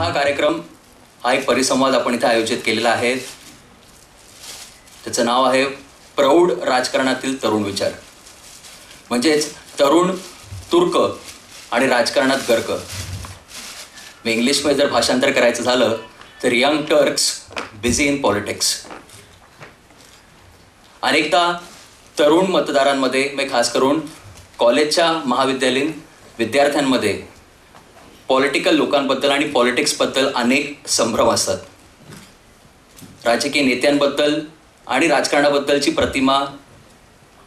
हा कार्यक्रम, हा एक परिसंवाद आपण इथे आयोजित केलेला आहे. त्याचं नाव आहे प्रौढ राजकारणातील तरुण विचार, म्हणजेच तरुण तुर्क आणि राजकारणात गर्क. मी इंग्लिशमध्ये जर भाषांतर करायचं झालं तर young Turks busy in politics. अनेकदा तरुण मतदारांमध्ये, मी खास करून कॉलेजच्या महाविद्यालयीन विद्यार्थ्यांमध्ये पॉलिटिकल लोकांबद्दल आणि पॉलिटिक्सबद्दल अनेक संभ्रम असतात. राजकीय नेत्यांबद्दल आणि राजकारणाबद्दलची प्रतिमा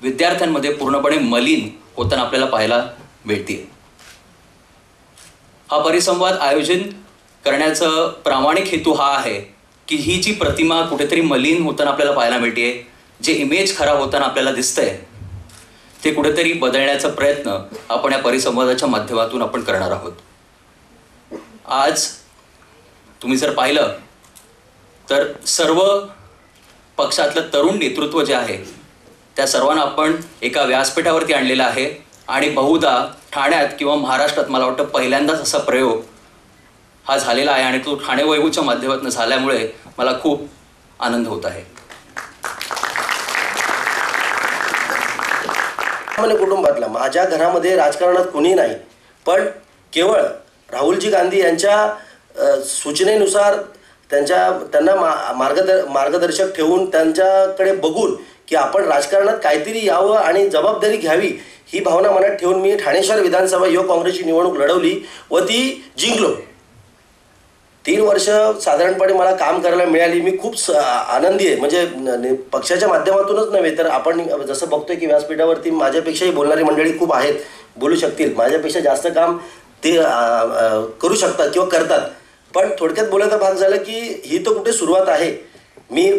विद्यार्थ्यांमध्ये पूर्णपणे मलिन होताना आपल्याला पाहायला मिळते. हा परिसंवाद आयोजित करण्याचा प्रामाणिक हेतू हा आहे की ही जी प्रतिमा कुठेतरी मलिन होताना आपल्याला पाहायला मिळते, जे इमेज खराब होताना आपल्याला दिसतंय, ते कुठेतरी बदलण्याचा प्रयत्न आपण या परिसंवादाच्या माध्यमातून आपण करणार आहोत. आज तुम्ही जर पाहिलं तर सर्व पक्षातलं तरुण नेतृत्व जे आहे त्या सर्वांना आपण एका व्यासपीठावरती आणलेलं आहे आणि बहुधा ठाण्यात किंवा महाराष्ट्रात मला वाटतं पहिल्यांदाच असा प्रयोग हा झालेला आहे आणि तो ठाणे वैभवच्या माध्यमातून झाल्यामुळे मला खूप आनंद होत आहे. कुटुंबातला माझ्या घरामध्ये राजकारणात कोणी नाही, पण केवळ राहुलजी गांधी यांच्या सूचनेनुसार त्यांना मार्गदर्शक ठेवून त्यांच्याकडे बघून की आपण राजकारणात काहीतरी यावं आणि जबाबदारी घ्यावी, ही भावना मनात ठेवून मी ठाणे शहर विधानसभा युवक काँग्रेसची निवडणूक लढवली व ती जिंकलो. 3 वर्ष साधारणपणे मला काम करायला मिळाली. मी खूप आनंदी आहे. म्हणजे पक्षाच्या माध्यमातूनच नव्हे तर आपण जसं बघतोय की व्यासपीठावरती माझ्यापेक्षाही बोलणारी मंडळी खूप आहेत, बोलू शकतील, माझ्यापेक्षा जास्त काम ते करू शकतात किंवा करतात. पण थोडक्यात बोलायचा भाग झाला की ही तर कुठे सुरुवात आहे. मी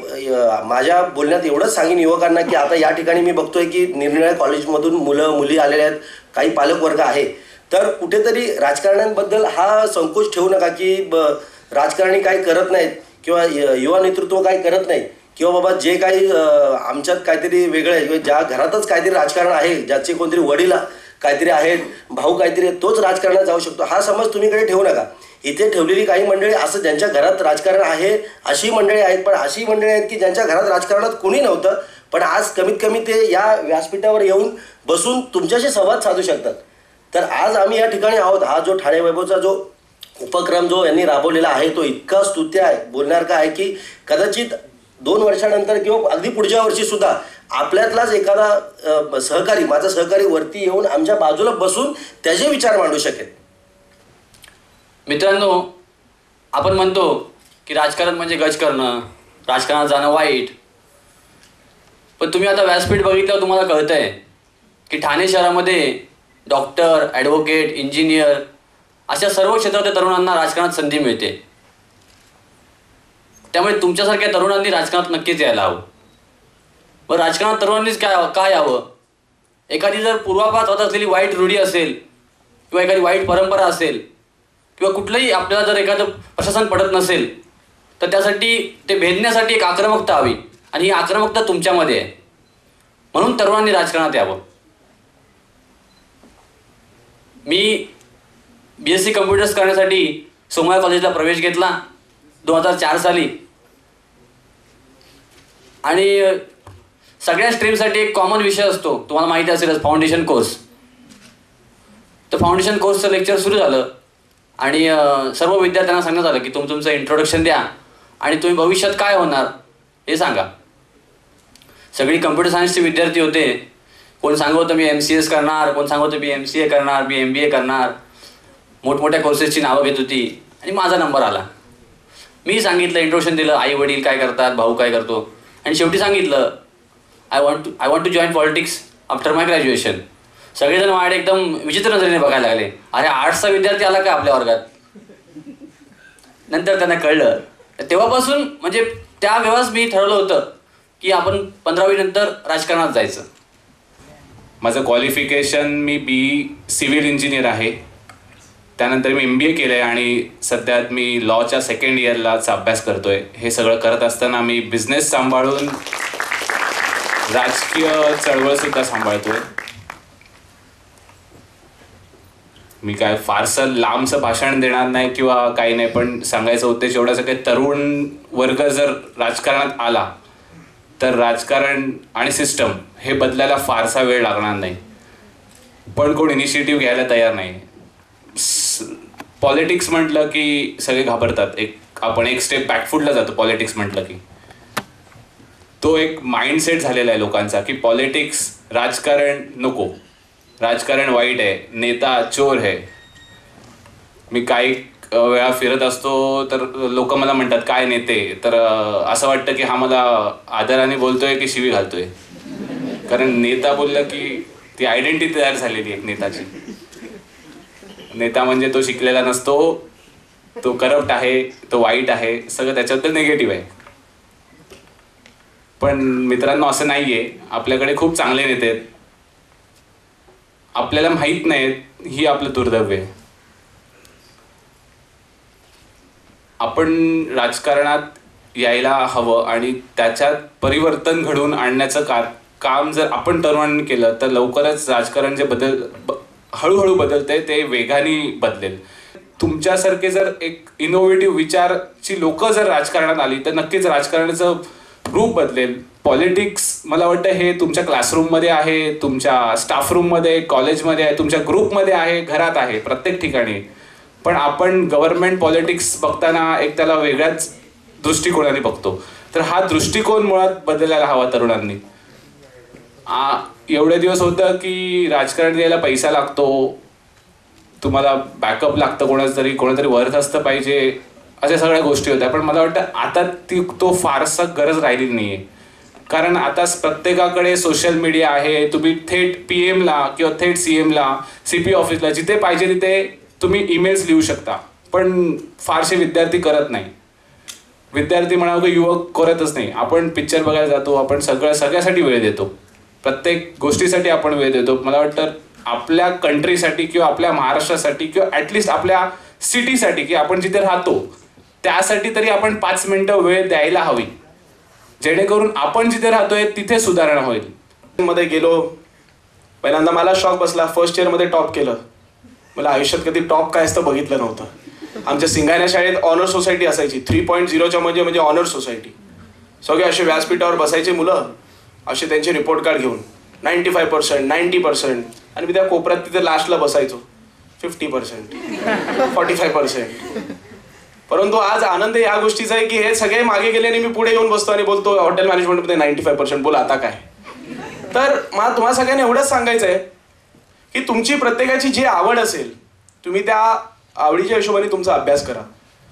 माझ्या बोलण्यात एवढंच सांगेन युवकांना की आता या ठिकाणी मी बघतोय की निरनिराळ्या कॉलेजमधून मुलं मुली आलेल्या आहेत, काही पालकवर्ग आहे. तर कुठेतरी राजकारण्यांबद्दल हा संकोच ठेवू नका की राजकारणी काही करत नाहीत किंवा युवा नेतृत्व काही करत नाही किंवा बाबा जे काही आमच्यात काहीतरी वेगळं आहे किंवा ज्या घरातच काहीतरी राजकारण आहे, ज्याचे कोणतरी वडील काहीतरी आहेत, भाऊ काहीतरी आहेत, तोच राजकारणात जाऊ शकतो, हा समज तुम्ही कडे ठेवू नका. इथे ठेवलेली काही मंडळी असं ज्यांच्या घरात राजकारण आहे अशी मंडळी आहेत, पण अशी मंडळी आहेत की ज्यांच्या घरात राजकारणात कोणी नव्हतं, पण आज कमीत कमी ते या व्यासपीठावर येऊन बसून तुमच्याशी संवाद साधू शकतात. तर आज आम्ही या ठिकाणी आहोत. हा जो ठाणे वैभवचा जो उपक्रम जो यांनी राबवलेला आहे तो इतका स्तुत्य आहे, बोलण्यासारखा आहे की कदाचित 2 वर्षानंतर किंवा अगदी पुढच्या वर्षी सुद्धा आपल्यातलाच एखादा सहकारी, माझा सहकारी वरती येऊन आमच्या बाजूला बसून त्याचे विचार मांडू शकेल. मित्रांनो, आपण म्हणतो की राजकारण म्हणजे गज करणं, राजकारणात जाणं वाईट, पण तुम्ही आता व्यासपीठ बघितल्यावर तुम्हाला कळतंय की ठाणे शहरामध्ये डॉक्टर, ॲडव्होकेट, इंजिनियर अशा सर्व क्षेत्रातल्या तरुणांना राजकारणात संधी मिळते. त्यामुळे तुमच्यासारख्या तरुणांनी राजकारणात नक्कीच यायला हवं. बरं, राजकारणात तरुणांनीच काय यावं? एखादी जर पूर्वापार होत असलेली वाईट रूढी असेल किंवा एखादी वाईट परंपरा असेल किंवा कुठलंही आपल्याला जर एखादं प्रशासन पडत नसेल तर त्यासाठी ते भेदण्यासाठी एक आक्रमकता हवी आणि ही आक्रमकता तुमच्यामध्ये आहे. म्हणून तरुणांनी राजकारणात यावं. मी BSc कम्प्युटर्स करण्यासाठी सोमय्या कॉलेजला प्रवेश घेतला 2004 साली आणि सगळ्या स्ट्रीमसाठी एक कॉमन विषय असतो, तुम्हाला माहिती असेलच, फाउंडेशन कोर्स. तर फाउंडेशन कोर्सचं लेक्चर सुरू झालं आणि सर्व विद्यार्थ्यांना सांगण्यात आलं की तुमचं इंट्रोडक्शन द्या आणि तुम्ही भविष्यात काय होणार हे सांगा. सगळी कम्प्युटर सायन्सचे विद्यार्थी होते. कोण सांगत होतं मी MCS करणार, कोण सांगत होतं मी MCA करणार, मी MBA करणार, मोठमोठ्या कोर्सेसची नावं घेत होती आणि माझा नंबर आला. मी सांगितलं, इंट्रोडक्शन दिलं, आई वडील काय करतात, भाऊ काय करतो, आणि शेवटी सांगितलं I want to join politics after my graduation. सगळेजण माझ्याकडे एकदम विचित्र नजरेने बघायला लागले, अरे आर्ट्सचा विद्यार्थी आला का आपल्या वर्गात. नंतर त्यांना कळलं. तेव्हापासून म्हणजे त्यावेळेस मी ठरवलं होतं की आपण 15वी नंतर राजकारणात जायचं. माझं qualification, me BE civil engineer आहे. त्यानंतर मी MBA केलं आहे आणि सध्या मी लॉच्या 2nd इयरलाच अभ्यास करतो आहे. हे सगळं करत असताना मी बिझनेस सांभाळून राजकीय चळवळसुद्धा सांभाळतो आहे. मी काय फारसं लांबचं भाषण देणार नाही किंवा काही नाही, पण सांगायचा उद्देश एवढाच आहे की तरुण वर्ग जर राजकारणात आला तर राजकारण आणि सिस्टम हे बदलायला फारसा वेळ लागणार नाही. पण कोण इनिशिएटिव्ह घ्यायला तयार नाही. पॉलिटिक्स म्हटलं की सगळे घाबरतात. आपण एक स्टेप बॅकफुटला जातो पॉलिटिक्स म्हटलं की. तो एक माइंडसेट झालेला आहे लोकांचा की पॉलिटिक्स, राजकारण नको, राजकारण वाईट आहे, नेता चोर आहे. मी काही वेळा फिरत असतो तर लोक मला म्हणतात काय नेते, तर असं वाटतं की हा मला आदराने बोलतोय की शिवी घालतोय. कारण नेता बोललं की ती आयडेंटिटी तयार झालेली आहे नेताची. नेता म्हणजे तो शिकलेला नसतो, तो करप्ट आहे, तो वाईट आहे, सगळं त्याच्याबद्दल निगेटिव्ह आहे. पण मित्रांनो असं नाहीये. आपल्याकडे खूप चांगले नेते आहेत, आपल्याला माहीत नाहीत, ही आपलं दुर्दैव आहे. आपण राजकारणात यायला हवं आणि त्याच्यात परिवर्तन घडवून आणण्याचं काम जर आपण तरुणांनी केलं तर लवकरच राजकारण जे हळूहळू बदलते ते वेगाने बदलेल. तुमच्यासारखे जर एक इनोव्हेटिव्ह विचारची लोक जर राजकारणात आली तर नक्कीच राजकारणाचं रूप बदलेल. पॉलिटिक्स मला वाटतं हे तुमच्या क्लासरूममध्ये आहे, तुमच्या स्टाफ रूममध्ये, कॉलेजमध्ये आहे, तुमच्या ग्रुपमध्ये आहे, घरात आहे, प्रत्येक ठिकाणी. पण आपण गव्हर्नमेंट पॉलिटिक्स बघताना एक त्याला वेगळ्याच दृष्टिकोनाने बघतो. तर हा दृष्टिकोन मुळात बदलायला हवा तरुणांनी. एवढे दिवस होतं की राजकारण द्यायला पैसा लागतो, तुम्हाला बॅकअप लागतं, कोणातरी वर्थ असतं पाहिजे, अशा सगळ्या गोष्टी होत्या. पण मला वाटतं आता तो फारसा गरज राहिली नाही आहे. कारण आता प्रत्येकाकडे सोशल मीडिया आहे. तुम्ही थेट PM ला किंवा थेट CM ला, CP ऑफिसला, जिथे पाहिजे तिथे तुम्ही ईमेल्स लिहू शकता. पण फारसे विद्यार्थी करत नाही. विद्यार्थी म्हणावं की युवक करतच नाही. आपण पिक्चर बघायला जातो, आपण सगळ्यासाठी वेळ देतो, प्रत्येक गोष्टीसाठी आपण वेळ देतो. मला वाटतं आपल्या कंट्रीसाठी किंवा आपल्या महाराष्ट्रासाठी किंवा ॲटलिस्ट आपल्या सिटीसाठी की आपण जिथे राहतो त्यासाठी तरी आपण 5 मिनिटं वेळ द्यायला हवी, जेणेकरून आपण जिथे राहतोय तिथे सुधारणा होईल. मध्ये गेलो, पहिल्यांदा मला शॉक बसला. फर्स्ट इयरमध्ये टॉप केलं. मला आयुष्यात कधी टॉप काय असतं बघितलं नव्हतं. आमच्या सिंगाण्या शाळेत ऑनर सोसायटी असायची. 3.0च्या म्हणजे ऑनर सोसायटी. सगळे असे व्यासपीठावर बसायचे मुलं, असे त्यांचे रिपोर्ट कार्ड घेऊन 95%, 90%, आणि मी त्या कोपऱ्यात तिथे लास्टला बसायचो 50%, 45%. परंतु आज आनंद या गोष्टीचा आहे की हे सगळे मागे गेले आणि मी पुढे येऊन बसतो आणि बोलतो हॉटेल मॅनेजमेंटमध्ये 95%, बोल आता काय. तर मला तुम्हाला सगळ्यांना एवढंच सांगायचं आहे की तुमची प्रत्येकाची जी आवड असेल तुम्ही त्या आवडीच्या हिशोबाने तुमचा अभ्यास करा.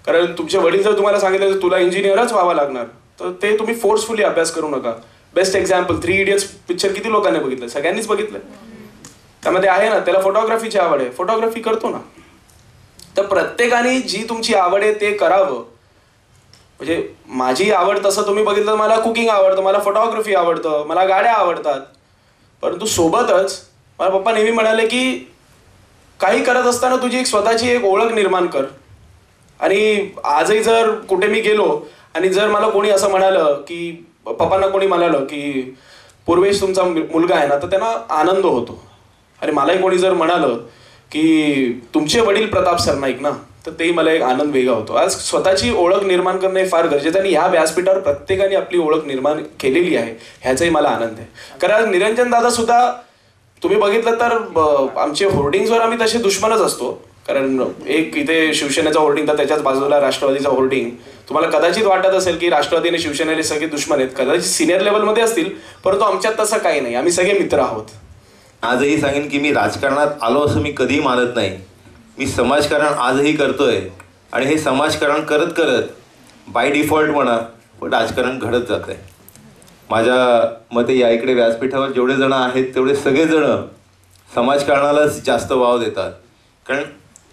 कारण तुमचे वडील जर तुम्हाला सांगितलं तर तुला इंजिनियरच व्हावं लागणार, तर ते तुम्ही फोर्सफुली अभ्यास करू नका. बेस्ट एक्झाम्पल 3 इडियट्स पिक्चर किती लोकांनी बघितलं? सगळ्यांनीच बघितलं. त्यामध्ये आहे ना, त्याला फोटोग्राफीची आवड आहे, फोटोग्राफी करतो ना. तर प्रत्येकाने जी तुमची आवड आहे ते करावं. म्हणजे माझी आवड तसं तुम्ही बघितलं, मला कुकिंग आवडतं, मला फोटोग्राफी आवडतं, मला गाड्या आवडतात. परंतु सोबतच मला पप्पा नेहमी म्हणाले की काही करत असताना तुझी एक स्वतःची एक ओळख निर्माण कर. आणि आजही जर कुठे मी गेलो आणि जर मला कोणी असं म्हणालं की पप्पांना कोणी म्हणालं की पूर्वेश तुमचा मुलगा आहे ना, तर त्यांना आनंद होतो. आणि मलाही कोणी जर म्हणालं की तुमचे वडील प्रताप सरनाईक ना, तर तेही मला एक आनंद वेगळा होतो. आज स्वतःची ओळख निर्माण करणे फार गरजेचं आहे आणि ह्या व्यासपीठावर प्रत्येकाने आपली ओळख निर्माण केलेली आहे, ह्याचाही मला आनंद आहे. कारण निरंजन दादा सुद्धा तुम्ही बघितलं तर आमचे होर्डिंग्सवर आम्ही तसे दुश्मनच असतो. कारण एक इथे शिवसेनेचा होर्डिंग तर त्याच्याच बाजूला राष्ट्रवादीचा होर्डिंग. तुम्हाला कदाचित वाटत असेल की राष्ट्रवादी आणि शिवसेनेचे सगळे दुश्मन आहेत, कदाचित सिनियर लेवलमध्ये असतील, परंतु आमच्यात तसं काही नाही. आम्ही सगळे मित्र आहोत. आजही सांगेन की मी राजकारणात आलो असं मी कधीही मानत नाही. मी समाजकारण आजही करतोय आणि हे समाजकारण करत करत बाय डिफॉल्ट म्हणा पण राजकारण घडत जात आहे. माझ्या मते या इकडे व्यासपीठावर जेवढे जण आहेत तेवढे सगळेजण समाजकारणालाच जास्त वाव देतात. कारण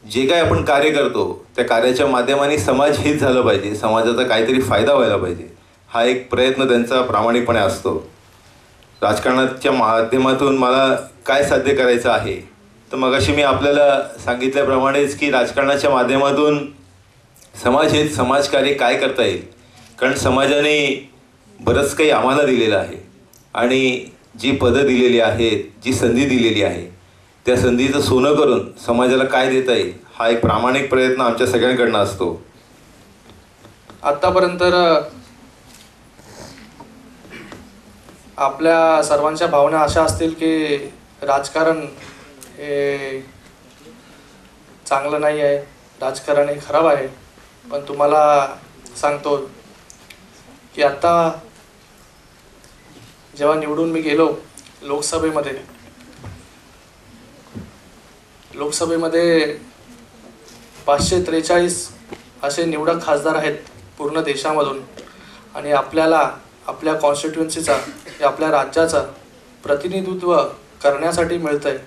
जे काय आपण कार्य करतो त्या कार्याच्या माध्यमाने समाज हित झालं पाहिजे, समाजाचा काहीतरी फायदा व्हायला पाहिजे, हा एक प्रयत्न त्यांचा प्रामाणिकपणे असतो. राजकारणाच्या माध्यमातून मला काय साध्य करायचं आहे, तर मगाशी मी आपल्याला सांगितल्याप्रमाणेच की राजकारणाच्या माध्यमातून समाजहित समाजकार्य काय करता येईल. कारण समाजाने बरंच काही आम्हाला दिलेलं आहे आणि जी पदं दिलेली आहेत, जी संधी दिलेली आहे, त्या संधीचं सोनं करून समाजाला काय देता येईल हा एक प्रामाणिक प्रयत्न आमच्या सगळ्यांकडनं असतो. आत्तापर्यंत आपल्या सर्वांच्या भावना अशा असतील की राजकारण हे चांगलं नाही आहे, राजकारण हे खराब आहे. पण तुम्हाला सांगतो की आत्ता जेव्हा निवडून मी गेलो लोकसभेमध्ये 543 असे निवडक खासदार आहेत पूर्ण देशामधून. आणि आपल्याला आपल्या कॉन्स्टिट्युएन्सीचा आपल्या राज्याचा प्रतिनिधित्व करण्यासाठी मिळतं आहे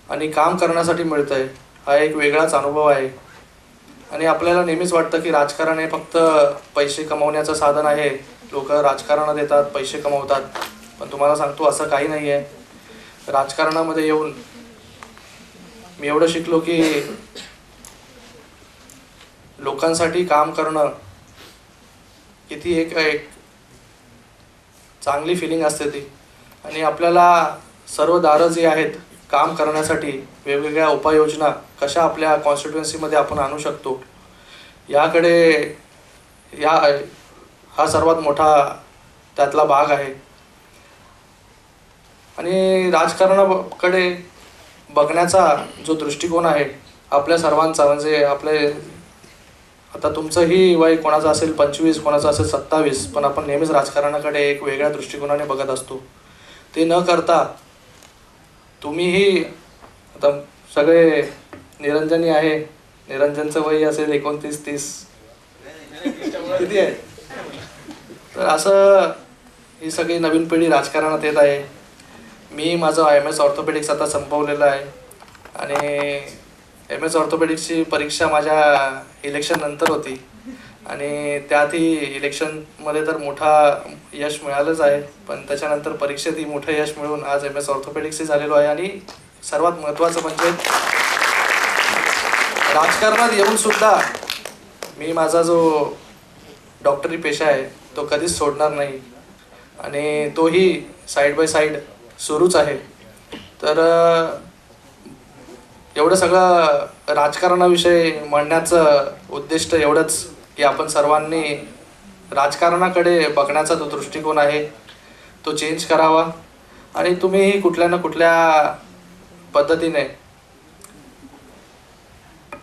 आणि काम करण्यासाठी मिळतं आहे. हा एक वेगळाच अनुभव आहे. आणि आपल्याला नेहमीच वाटतं की राजकारण हे फक्त पैसे कमवण्याचं साधन आहे. लोक राजकारणात येतात, पैसे कमवतात. पण तुम्हाला सांगतो असं काही नाही आहे. राजकारणामध्ये येऊन मी एवढं शिकलो की लोकांसाठी काम करणं किती एक चांगली फिलिंग असते ती. आणि आपल्याला सर्व दारं जी आहेत काम करण्यासाठी, वेगवेगळ्या उपाययोजना कशा आपल्या कॉन्स्टिट्युएन्सीमध्ये आपण आणू शकतो याकडे हा सर्वात मोठा त्यातला भाग आहे. आणि राजकारणाकडे बघण्याचा जो दृष्टिकोन आहे आपल्या सर्वांचा, म्हणजे आपले आता तुमचंही वय कोणाचं असेल 25, कोणाचं असेल 27, पण आपण नेहमीच राजकारणाकडे एक वेगळ्या दृष्टिकोनाने बघत असतो. ते न करता तुम्हीही आता सगळे निरंजनी आहे, निरंजनचं वय असेल 29-30 किती आहे. तर असं ही सगळी नवीन पिढी राजकारणात येत आहे. मी माझं MS ऑर्थोपेडिक्स आता संपवलेलं आहे आणि MS ऑर्थोपेडिक्सची परीक्षा माझ्या इलेक्शन नंतर होती आणि त्यातही इलेक्शनमध्ये तर मोठा यश मिळालंच आहे. पण त्याच्यानंतर परीक्षेतही मोठं यश मिळून आज MS ऑर्थोपेडिक्सही झालेलो आहे. आणि सर्वात महत्त्वाचं म्हणजे राजकारणात येऊन सुद्धा मी माझा जो डॉक्टरी पेशा आहे तो कधीच सोडणार नाही आणि तोही साईड बाय साईड सुरूच आहे. तर एवढं सगळं राजकारणाविषयी म्हणण्याचं उद्दिष्ट एवढंच की आपण सर्वांनी राजकारणाकडे बघण्याचा जो दृष्टिकोन आहे तो चेंज करावा. आणि तुम्हीही कुठल्या ना कुठल्या पद्धतीने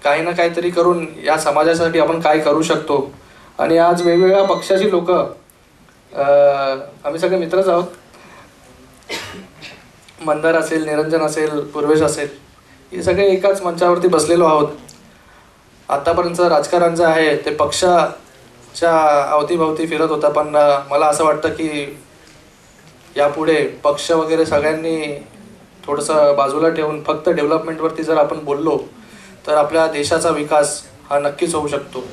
काही ना काहीतरी करून या समाजासाठी आपण काय करू शकतो. आणि आज वेगवेगळ्या पक्षाची लोक, आम्ही सगळे मित्रच आहोत, मंदार असेल, निरंजन असेल, पूर्वेश असेल, हे सगळे एकाच मंचावरती बसलेलो आहोत. आत्तापर्यंत राजकारण जे आहे ते पक्षाच्या अवतीभवती फिरत होता. पण मला असं वाटतं की यापुढे पक्ष वगैरे सगळ्यांनी थोडंसं बाजूला ठेवून फक्त डेव्हलपमेंटवरती जर आपण बोललो तर आपल्या देशाचा विकास हा नक्कीच होऊ शकतो.